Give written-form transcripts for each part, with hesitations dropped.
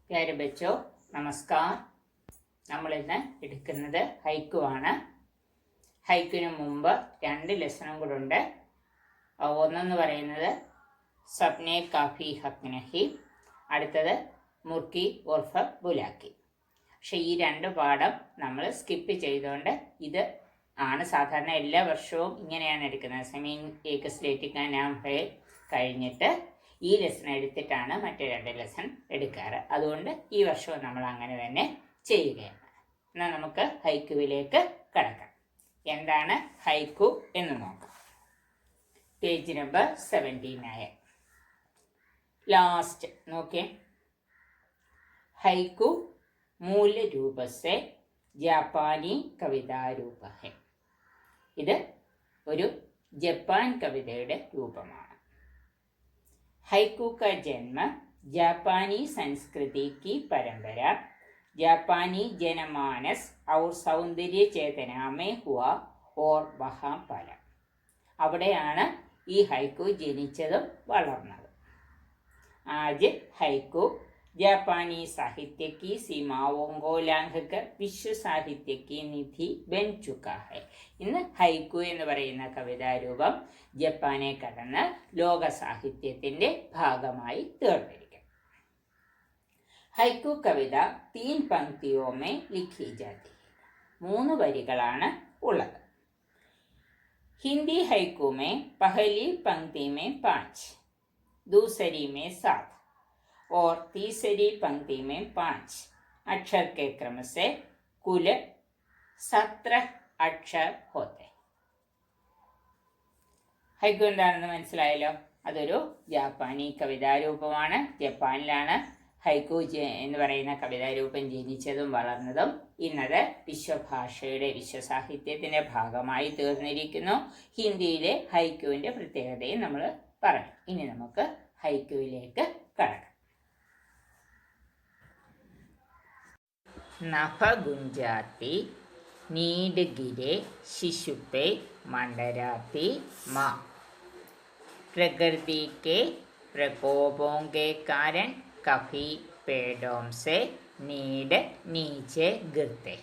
പ്യാരെ ബച്ചോ നമസ്കാർ. നമ്മളിന്ന് എടുക്കുന്നത് ഹൈക്കു ആണ്. ഹൈക്കുവിന് മുമ്പ് 2 ലെസണും കൂടെ ഉണ്ട്. ഒന്നെന്ന് പറയുന്നത് സപ്നെ കാഫി ഹക് നഹി, അടുത്തത് മുർക്കി ഉർഫ ബുലാക്കി. പക്ഷെ ഈ 2 പാഠം നമ്മൾ സ്കിപ്പ് ചെയ്തുകൊണ്ട് ഇത് ആണ് സാധാരണ എല്ലാ വർഷവും ഇങ്ങനെയാണ് എടുക്കുന്നത്. സമീൻ ഏക സ്ലേറ്റിക്ക നാം ഹേ കഴിഞ്ഞിട്ട് ഈ ലെസൺ എടുത്തിട്ടാണ് മറ്റു 2 ലെസൺ എടുക്കാറ്. അതുകൊണ്ട് ഈ വർഷവും നമ്മൾ അങ്ങനെ തന്നെ ചെയ്യുകയാണ്. എന്നാൽ നമുക്ക് ഹൈക്കുവിലേക്ക് കടക്കാം. എന്താണ് ഹൈക്കു എന്ന് നോക്കാം. പേജ് നമ്പർ 79 लास्ट നോക്കേ. ഹൈക്കു മൂല രൂപ സെ ജാപ്പാനി കവിതാ രൂപ ഹെ. ഇത് ഒരു ജപ്പാൻ കവിതയുടെ രൂപമാണ്. ഹൈക്കു का जन्म जापानी संस्कृति की परंपरा, जापानी जनमानस और सौंदर्य चेतना में हुआ और वहाँ पला. അവിടെയാണ് ഈ ഹൈക്കു ജനിച്ചതും വളർന്നതും. आज ഹൈക്കു जापानी साहित्य की सीमाओं को लांघकर विश्व साहित्य की निधि बन चुका है. ഇന്ന് ഹൈക്കു എന്ന് പറയുന്ന കവിതാരൂപം ജപ്പാനെ കടന്ന് ലോക സാഹിത്യത്തിന്റെ ഭാഗമായി തീർന്നിരിക്കുന്നു. ഹൈക്കു കവിത 3 पंक्तियों में लिखी जाती है. 3 വരികളാണ് ഉള്ളത്. हिंदी हaiku में पहली पंक्ति में 5, दूसरी में 7 और तीसरी पंक्ति में 5 अक्षर के क्रम से कुल 17 अक्षर होते. ഹൈക്കു എന്താണെന്ന് മനസ്സിലായല്ലോ. അതൊരു ജാപ്പാനി കവിതാരൂപമാണ്. ജപ്പാനിലാണ് ഹൈക്കു എന്ന് പറയുന്ന കവിതാരൂപം ജനിച്ചതും വളർന്നതും. ഇന്നത് വിശ്വഭാഷയുടെ വിശ്വസാഹിത്യത്തിന്റെ ഭാഗമായി തീർന്നിരിക്കുന്നു. ഹിന്ദിയിലെ ഹൈക്കുവിന്റെ പ്രത്യേകതയും നമ്മൾ പറഞ്ഞു. ഇനി നമുക്ക് ഹൈക്കുവിലേക്ക് കടക്കാം. നഭ ഗുഞ്ചാത്തി नीड गिरे शिशु पे मंडराती माँ, प्रकृति के प्रकोपों के कारण कभी पेड़ों से नीड नीचे गिरते,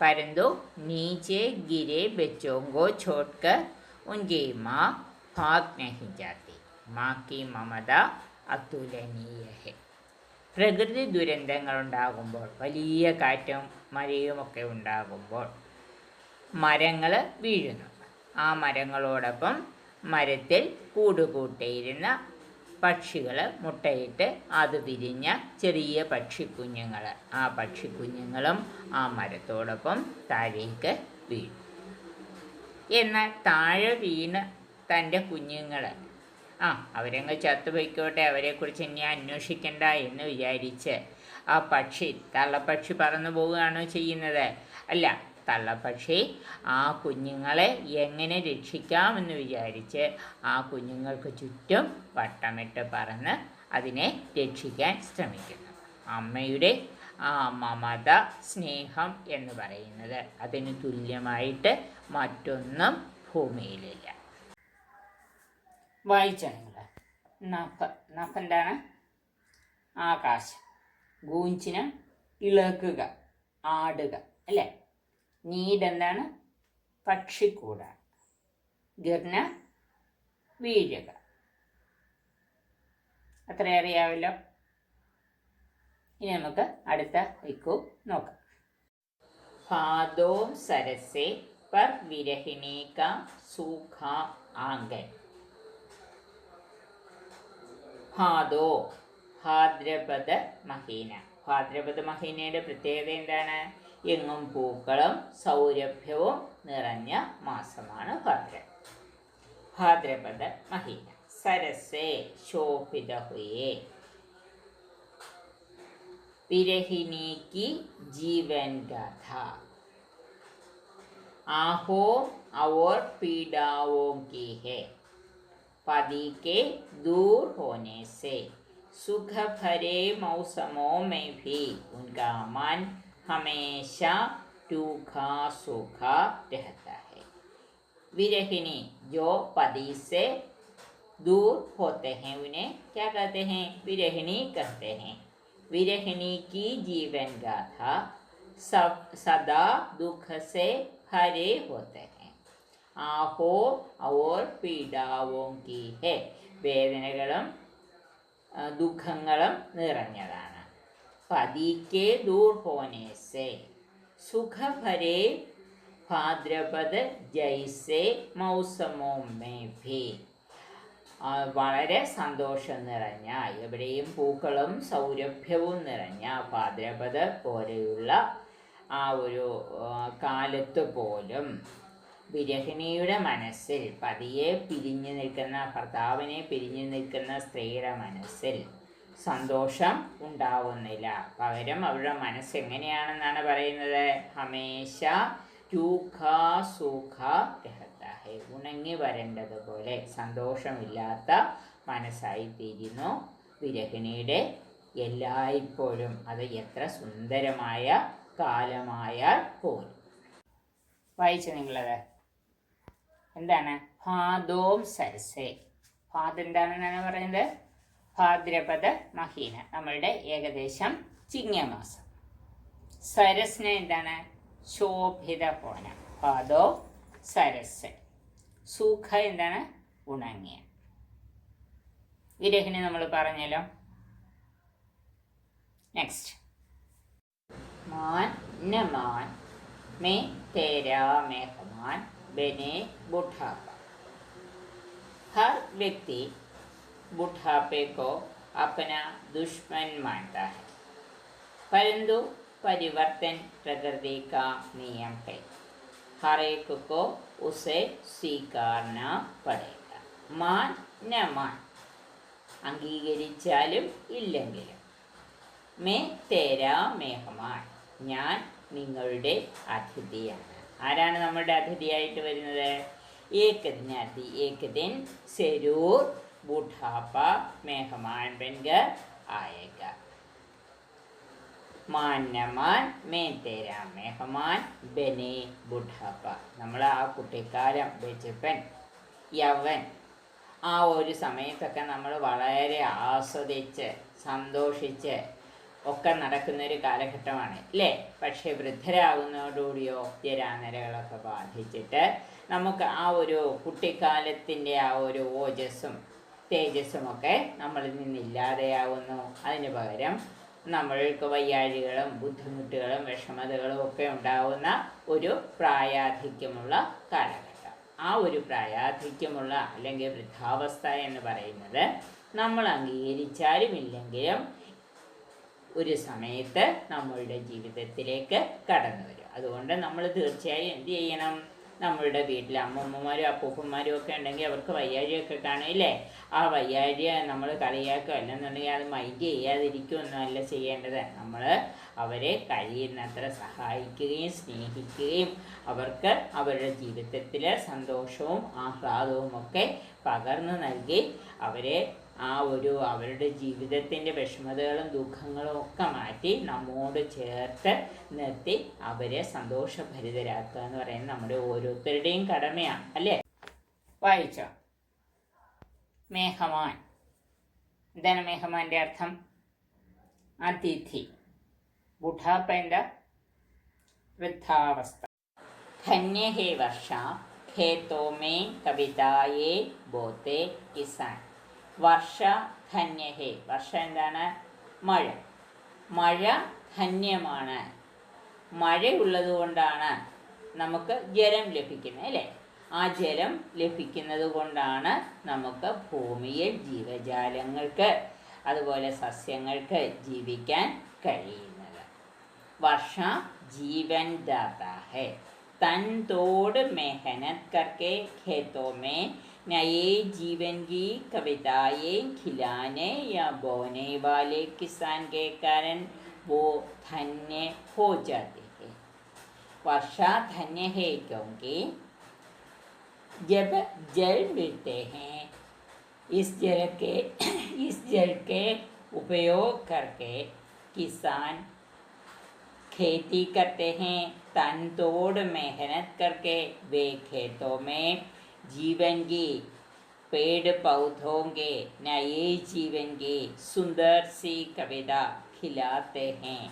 परंतु नीचे गिरे बच्चों को छोड़कर उनकी माँ भाग नहीं जाती. माँ की ममता अतुलनीय है. പ്രകൃതി ദുരന്തങ്ങളുണ്ടാകുമ്പോൾ, വലിയ കാറ്റും മഴയുമൊക്കെ ഉണ്ടാകുമ്പോൾ മരങ്ങൾ വീഴുന്നു. ആ മരങ്ങളോടൊപ്പം മരത്തിൽ കൂടുകൂട്ടിയിരുന്ന പക്ഷികൾ മുട്ടയിട്ട് അത് വിരിഞ്ഞ ചെറിയ പക്ഷിക്കുഞ്ഞുങ്ങൾ, ആ പക്ഷിക്കുഞ്ഞുങ്ങളും ആ മരത്തോടൊപ്പം താഴേക്ക് വീഴും. എന്നാൽ താഴെ വീണ് തൻ്റെ കുഞ്ഞുങ്ങൾ അവരങ്ങ് ചത്തുപോയിക്കോട്ടെ, അവരെക്കുറിച്ച് ഇനി അന്വേഷിക്കണ്ട എന്ന് വിചാരിച്ച് ആ പക്ഷി, തള്ളപ്പക്ഷി പറന്നു പോവുകയാണോ ചെയ്യുന്നത്? അല്ല, തള്ളപ്പക്ഷി ആ കുഞ്ഞുങ്ങളെ എങ്ങനെ രക്ഷിക്കാമെന്ന് വിചാരിച്ച് ആ കുഞ്ഞുങ്ങൾക്ക് ചുറ്റും വട്ടമിട്ട് പറന്ന് അതിനെ രക്ഷിക്കാൻ ശ്രമിക്കുന്നു. അമ്മയുടെ ആ മമത, സ്നേഹം എന്ന് പറയുന്നത് അതിന് തുല്യമായിട്ട് മറ്റൊന്നും ഭൂമിയിലില്ല. വായിച്ചാൽ നഭ, നഭ എന്താണ്? ആകാശം. ഗൂഞ്ചിന് ഇളക്കുക, ആടുക അല്ലേ? നീഡ് എന്താണ്? പക്ഷിക്കൂടാണ്. ഗിർന വീഴുക. അത്ര അറിയാമല്ലോ. ഇനി നമുക്ക് അടുത്ത ഹൈക്കു നോക്കാം. ഭാദോ സരസെ पर विरहिणी का सूखा आंगन. ഭാദോ, ഭാദ്രപദ മഹീന. ഭാദ്രപദ മഹീനയുടെ പ്രത്യേകത എന്താണ്? എങ്ങും പൂക്കളും സൗരഭ്യവും നിറഞ്ഞ മാസമാണ് ഭാദ്രപദ മഹീന. സരസേ ശോഭിത ഹുയേ, വിരഹിണി की जीवन गाथा, आहो और पीड़ाओं की है, पति के दूर होने से सुख भरे मौसमों में भी उनका मन हमेशा रूखा सूखा रहता है. विरहिणी जो पति से दूर होते हैं उन्हें क्या कहते हैं? विरहिणी कहते हैं. विरहिणी की जीवन गाथा सब सदा दुख से भरे होते हैं. ആഹോ और പീഡാവോ की है. വേദനകളും ദുഃഖങ്ങളും നിറഞ്ഞതാണ്. പതിക്കെ ദൂർ ഹോനെ സെ സുഖ ഭരേ ഭാദ്രപദ ജൈസെ മൗസമോ മേ ഭി. വളരെ സന്തോഷം നിറഞ്ഞ, എവിടെയും പൂക്കളും സൗരഭ്യവും നിറഞ്ഞ ഭാദ്രപദ പോലെയുള്ള ആ ഒരു കാലത്ത് പോലും വിരഹിണിയുടെ മനസ്സിൽ, പതിയെ പിരിഞ്ഞു നിൽക്കുന്ന ഭർത്താവിനെ പിരിഞ്ഞു നിൽക്കുന്ന സ്ത്രീയുടെ മനസ്സിൽ സന്തോഷം ഉണ്ടാവുന്നില്ല. പകരം അവരുടെ മനസ്സെങ്ങനെയാണെന്നാണ് പറയുന്നത്? ഹമേശ രൂഖ സുഖ രഹത്താ ഹെ. ഉണങ്ങി വരേണ്ടതുപോലെ സന്തോഷമില്ലാത്ത മനസ്സായി തീരുന്നു വിരഹിണിയുടെ എല്ലായ്പ്പോഴും. അത് എത്ര സുന്ദരമായ കാലമായാൽ പോലും. വായിച്ചു നിങ്ങളത് എന്താണ്? ഭാദോം സരസേ. ഭാദ് എന്താണെന്നാണ് പറയുന്നത്? ഭാദ്രപദ മഹീന, നമ്മളുടെ ഏകദേശം ചിങ്ങമാസം. സരസിന് എന്താണ്? ശോഭിത ഹോന. ഭാദോ സരസ്. സുഖ എന്താണ്? ഉണങ്ങിയ. വിരഹിണി നമ്മൾ പറഞ്ഞല്ലോ. നെക്സ്റ്റ്. മാൻ ന മാൻ മേ തേരാ മേഹമാൻ ബനെ ബുഢാപ്പ. हर व्यक्ति बुढ़ापे को अपना दुश्मन मानता है, परंतु परिवर्तन प्रकृति का नियम है. हर एक को उसे स्वीकारना पड़ेगा. मान न मान, അംഗീകരിച്ചാലും ഇല്ലെങ്കിലും. മേ തേരാ മേഹമാൻ, ഞാൻ നിങ്ങളുടെ അതിഥിയാണ്. ആരാണ് നമ്മളുടെ അതിഥിയായിട്ട് വരുന്നത്? एक दिन जरूर बुढ़ापा मेहमान बनकर आएगा. मान न मान मैं तेरा मेहमान बने बुढ़ाപ്പ. നമ്മൾ ആ കുട്ടിക്കാലം, ബച്ചപ്പൻ, യവൻ, ആ ഒരു സമയത്തൊക്കെ നമ്മൾ വളരെ ആസ്വദിച്ച് സന്തോഷിച്ച് ഒക്കെ നടക്കുന്നൊരു കാലഘട്ടമാണ് അല്ലേ? പക്ഷേ വൃദ്ധരാകുന്നതോടുകൂടിയോ ജരാനരകളൊക്കെ ബാധിച്ചിട്ട് നമുക്ക് ആ ഒരു കുട്ടിക്കാലത്തിൻ്റെ ആ ഒരു ഓജസ്സും തേജസ്സുമൊക്കെ നമ്മളിൽ നിന്നില്ലാതെയാവുന്നു. അതിന് പകരം നമ്മൾക്ക് വയ്യാഴികളും ബുദ്ധിമുട്ടുകളും വിഷമതകളും ഒക്കെ ഉണ്ടാവുന്ന ഒരു പ്രായാധിക്യമുള്ള കാലഘട്ടം. ആ ഒരു പ്രായാധിക്യമുള്ള അല്ലെങ്കിൽ വൃദ്ധാവസ്ഥ എന്ന് പറയുന്നത് നമ്മൾ അംഗീകരിച്ചാലും ഇല്ലെങ്കിലും ഒരു സമയത്ത് നമ്മളുടെ ജീവിതത്തിലേക്ക് കടന്നു വരും. അതുകൊണ്ട് നമ്മൾ തീർച്ചയായും എന്ത് ചെയ്യണം? നമ്മളുടെ വീട്ടിൽ അമ്മൂമ്മമാരും അപ്പൂപ്പന്മാരും ഒക്കെ ഉണ്ടെങ്കിൽ അവർക്ക് വയ്യാഴിയൊക്കെ കാണില്ലേ? ആ വയ്യാഴിയെ നമ്മൾ കളിയാക്കുക, അല്ലെന്നുണ്ടെങ്കിൽ അത് മൈൻഡ് ചെയ്യാതിരിക്കുകയൊന്നുമല്ല ചെയ്യേണ്ടത്. നമ്മൾ അവരെ കഴിയുന്നത്ര സഹായിക്കുകയും സ്നേഹിക്കുകയും അവർക്ക് അവരുടെ ജീവിതത്തിൽ സന്തോഷവും ആഹ്ലാദവും ഒക്കെ പകർന്നു നൽകി അവരെ ആ ഒരു അവരുടെ ജീവിതത്തിൻ്റെ വിഷമതകളും ദുഃഖങ്ങളും ഒക്കെ മാറ്റി നമ്മോട് ചേർത്ത് നിർത്തി അവരെ സന്തോഷഭരിതരാക്കുക എന്ന് പറയുന്നത് നമ്മുടെ ഓരോരുത്തരുടെയും കടമയാണ് അല്ലേ? വായിച്ചോ. മേഹമാൻ. എന്താണ് മേഹമാൻ്റെ അർത്ഥം? അതിഥി. ബുഢാപ്പ എന്താ? വൃദ്ധാവസ്ഥ. ധന്യ ഹേ വർഷ ഖേതോ മേ കവിതായേ ബോത്തെ കിസാൻ. വർഷ ധന്യഹേ. വർഷ എന്താണ്? മഴ. മഴ ധന്യമാണ്. മഴയുള്ളത് കൊണ്ടാണ് നമുക്ക് ജലം ലഭിക്കുന്നത് അല്ലേ? ആ ജലം ലഭിക്കുന്നത് കൊണ്ടാണ് നമുക്ക് ഭൂമിയിൽ ജീവജാലങ്ങൾക്ക് അതുപോലെ സസ്യങ്ങൾക്ക് ജീവിക്കാൻ കഴിയുന്നത്. വർഷ ജീവൻ ദാതാ ഹൈ. तन तोड़ मेहनत करके खेतों में नए जीवन की कविताएं खिलाने या बोने वाले किसान के कारण वो धन्य हो जाते हैं. वर्षा धन्य है क्योंकि जब जल मिलते हैं इस जल के उपयोग करके किसान खेती करते हैं. तन तोड़ मेहनत करके वे खेतों में जीवन की पेड़ पौधों के नए जीवन की सुंदर सी कविता खिलाते हैं।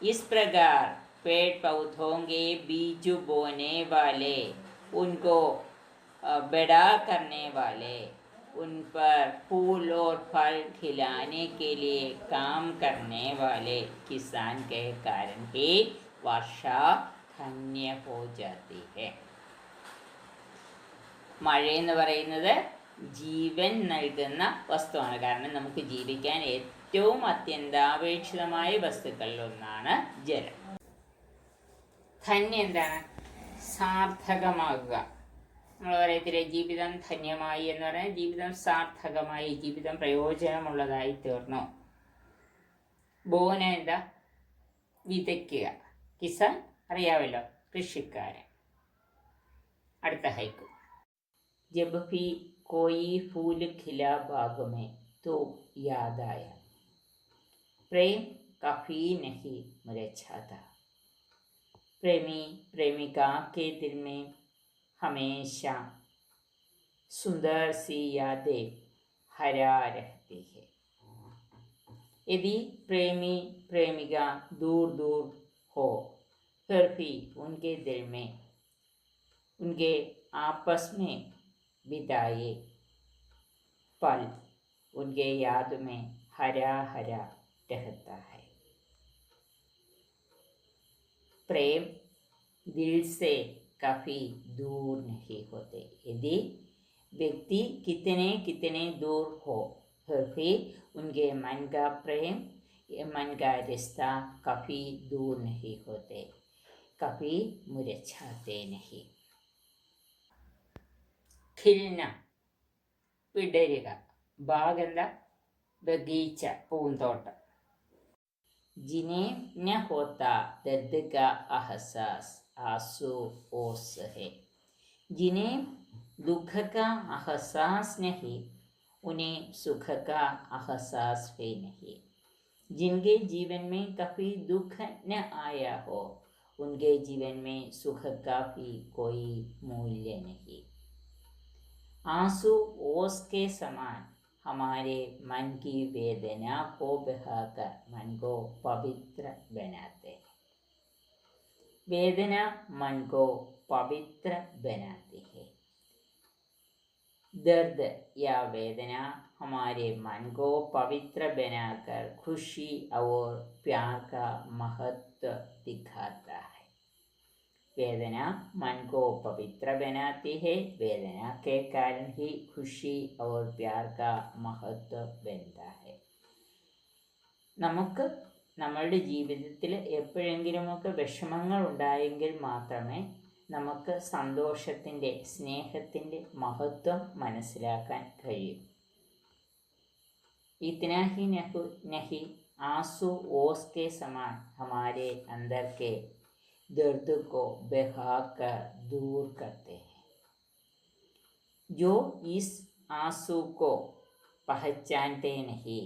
इस प्रकार पेड़ पौधों के बीज बोने वाले, उनको बड़ा करने वाले, उन पर फूल और फल खिलाने के लिए काम करने वाले किसान के कारण ही वर्षा धन्य हो जाती है. മഴ എന്ന് പറയുന്നത് ജീവൻ നൽകുന്ന വസ്തുവാണ്. കാരണം നമുക്ക് ജീവിക്കാൻ ഏറ്റവും അത്യന്താപേക്ഷിതമായ വസ്തുക്കളിലൊന്നാണ് ജലം. ധന്യ എന്താണ്? സാർത്ഥകമാകുക. നമ്മൾ പറയത്തില്ലേ, ജീവിതം ധന്യമായി എന്ന് പറഞ്ഞാൽ ജീവിതം സാർത്ഥകമായി, ജീവിതം പ്രയോജനമുള്ളതായി തീർന്നു. ബോന എന്താ? വിതയ്ക്കുക. കിസാൻ അറിയാമല്ലോ, കൃഷിക്കാരൻ. അടുത്ത ഹൈക്കു. जब भी कोई फूल खिला बाग में तो याद आया, प्रेम कभी नहीं मुरझाता. प्रेमी प्रेमिका के दिल में हमेशा सुंदर सी यादें हरा रहती है. यदि प्रेमी प्रेमिका दूर दूर हो, फिर भी उनके दिल में, उनके आपस में बिताए पल उनके याद में हरा हरा रहता है. प्रेम दिल से कभी दूर नहीं होते. यदि व्यक्ति कितने कितने दूर हो, फिर भी उनके मन का प्रेम, मन का रिश्ता कभी दूर नहीं होते, कभी मुरझाते नहीं. ഖിൽന വിടരുക. ബാഗ് എന്താ? ബഗീച്ച, പൂന്തോട്ടം. ജിനെ ന ഹോത്ത ദർദ് കാ അഹസാസ് ആസു ഓസ് ഹെ. ജിനെ ദുഃഖ കാ അഹസാസ് നഹി, उन्हें सुख का एहसास भी नहीं. जिनके जीवन में कभी दुख न आया हो, उनके जीवन में सुख का भी कोई मूल्य नहीं. आंसू ओस के समान हमारे मन की वेदना को बहाकर मन को पवित्र बनाते हैं. वेदना मन को पवित्र बनाती है. दर्द या वेदना हमारे मन को पवित्र बनाकर खुशी और प्यार का महत्व दिखाता है. वेदना मन को पवित्र बनाती है. वेदना के कारण ही खुशी और प्यार का महत्व बनता है. നമുക്ക് നമ്മളുടെ ജീവിതത്തിൽ എപ്പോഴെങ്കിലുമൊക്കെ വിഷമങ്ങൾ ഉണ്ടായെങ്കിൽ മാത്രമേ നമുക്ക് സന്തോഷത്തിൻ്റെ, സ്നേഹത്തിൻ്റെ മഹത്വം മനസ്സിലാക്കാൻ കഴിയും. इतना ही नहीं आंसू ओस के समान हमारे अंदर के दर्द को बहाकर दूर करते हैं. जो इस आंसू को पहचानते नहीं,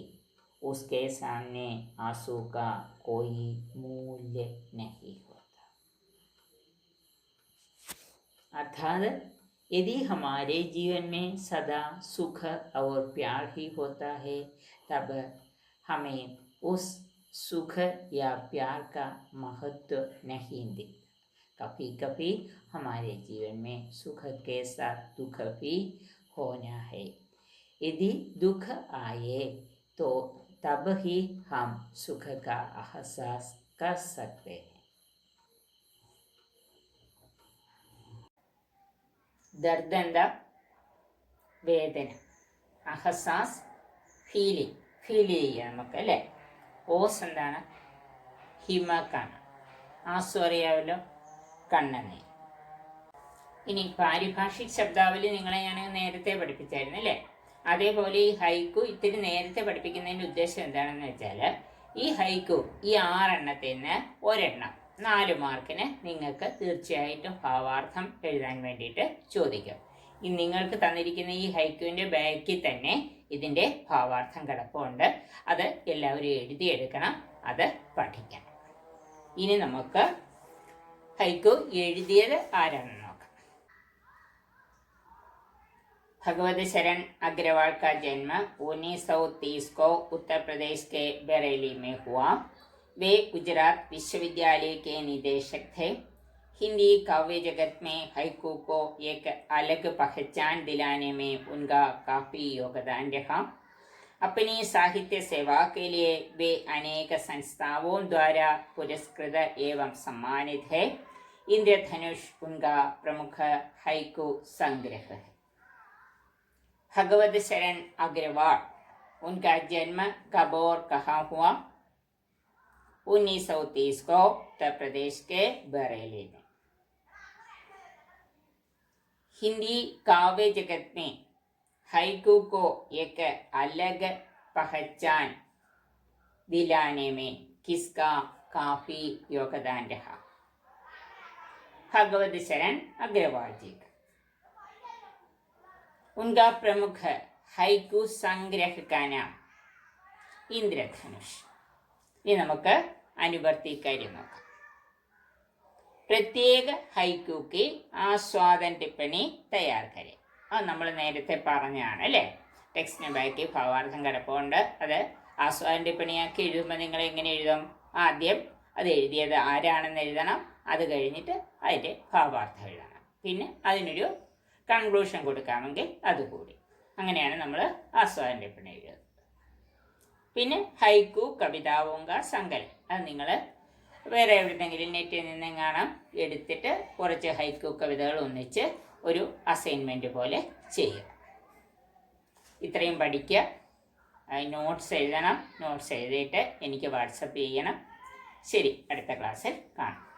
उसके सामने आंसू का कोई मूल्य नहीं होता. अर्थात यदि हमारे जीवन में सदा सुख और प्यार ही होता है, तब हमें उस सुख या प्यार का महत्व नहीं दिखता. कभी कभी हमारे जीवन में सुख के साथ दुख भी होना है. यदि दुख आए तो तब ही हम सुख का एहसास कर सकते हैं. ദർദ് എന്താ? വേദന. അഹസാസ് ഫീലിംഗ്, ഫീൽ ചെയ്യുക നമുക്ക് അല്ലേ. ഓസ് എന്താണ്? ഹിമക്കാണ്. ആസു അറിയാമല്ലോ, കണ്ണുനീർ. ഇനി പാരിഭാഷിക് ശബ്ദാവലി നിങ്ങളെ ഞാൻ നേരത്തെ പഠിപ്പിച്ചായിരുന്നു അല്ലേ. അതേപോലെ ഈ ഹൈക്കു ഇത്തിരി നേരത്തെ പഠിപ്പിക്കുന്നതിൻ്റെ ഉദ്ദേശം എന്താണെന്ന് വെച്ചാൽ, ഈ ഹൈക്കു ഈ 6 എണ്ണത്തിൽ നിന്ന് ഒരെണ്ണം 4 മാർക്കിന് നിങ്ങൾക്ക് തീർച്ചയായിട്ടും ഭാവാർത്ഥം എഴുതാൻ വേണ്ടിയിട്ട് ചോദിക്കും. നിങ്ങൾക്ക് തന്നിരിക്കുന്ന ഈ ഹൈക്കുവിൻ്റെ ബാക്കിൽ തന്നെ ഇതിൻ്റെ ഭാവാർത്ഥം കിടപ്പുണ്ട്. അത് എല്ലാവരും എഴുതിയെടുക്കണം, അത് പഠിക്കണം. ഇനി നമുക്ക് ഹൈക്കു എഴുതിയത് ആരാണെന്ന് നോക്കാം. भगवत शरण अग्रवाल का जन्म 1930 को उत्तर प्रदेश के बरेली में हुआ। वे गुजरात विश्वविद्यालय के निदेशक थे। हिंदी काव्य जगत में हाइकू को एक अलग पहचान दिलाने में उनका काफ़ी योगदान रहा। अपनी साहित्य सेवा के लिए वे अनेक संस्थाओं द्वारा पुरस्कृत एवं सम्मानित है। इंद्रधनुष उनका प्रमुख हाइकू संग्रह है। भगवत शरण अग्रवाल, उनका जन्म कब और कहाँ हुआ? 1930 को उत्तर प्रदेश के बरेली में। हिंदी काव्य जगत में हाइकू को एक अलग पहचान दिलाने में किसका काफी योगदान रहा? भगवत शरण अग्रवाल जी का। उनका प्रमुख हाइकू संग्रह का नाम इंद्रधनुष। ഇനി നമുക്ക് അനുവർത്തി കാര്യം നോക്കാം. പ്രത്യേക ഹൈക്കൂക്ക് ആസ്വാദൻ ടിപ്പണി തയ്യാർ കരെ. അത് നമ്മൾ നേരത്തെ പറഞ്ഞാണ് അല്ലേ. ടെക്സ്റ്റിന് ബാക്കി ഭാവാർത്ഥം കിടപ്പുണ്ട്. അത് ആസ്വാദൻ ടിപ്പണിയാക്കി എഴുതുമ്പോൾ നിങ്ങൾ എങ്ങനെ എഴുതും? ആദ്യം അത് എഴുതിയത് ആരാണെന്ന് എഴുതണം. അത് കഴിഞ്ഞിട്ട് അതിൻ്റെ ഭാവാർത്ഥം എഴുതണം. പിന്നെ അതിനൊരു കൺക്ലൂഷൻ കൊടുക്കാമെങ്കിൽ അതുകൂടി. അങ്ങനെയാണ് നമ്മൾ ആസ്വാദൻ ടിപ്പണി എഴുതുന്നത്. പിന്നെ ഹൈക്കു കവിതാവുങ്ക സങ്കലം. അത് നിങ്ങൾ വേറെ എവിടെന്നെങ്കിലും നെറ്റിൽ നിന്നെങ്ങാണം എടുത്തിട്ട് കുറച്ച് ഹൈക്കു കവിതകൾ ഒന്നിച്ച് ഒരു അസൈൻമെൻറ്റ് പോലെ ചെയ്യുക. ഇത്രയും പഠിക്കുക. നോട്ട്സ് എഴുതണം. നോട്ട്സ് എഴുതിയിട്ട് എനിക്ക് വാട്സപ്പ് ചെയ്യണം. ശരി, അടുത്ത ക്ലാസ്സിൽ കാണാം.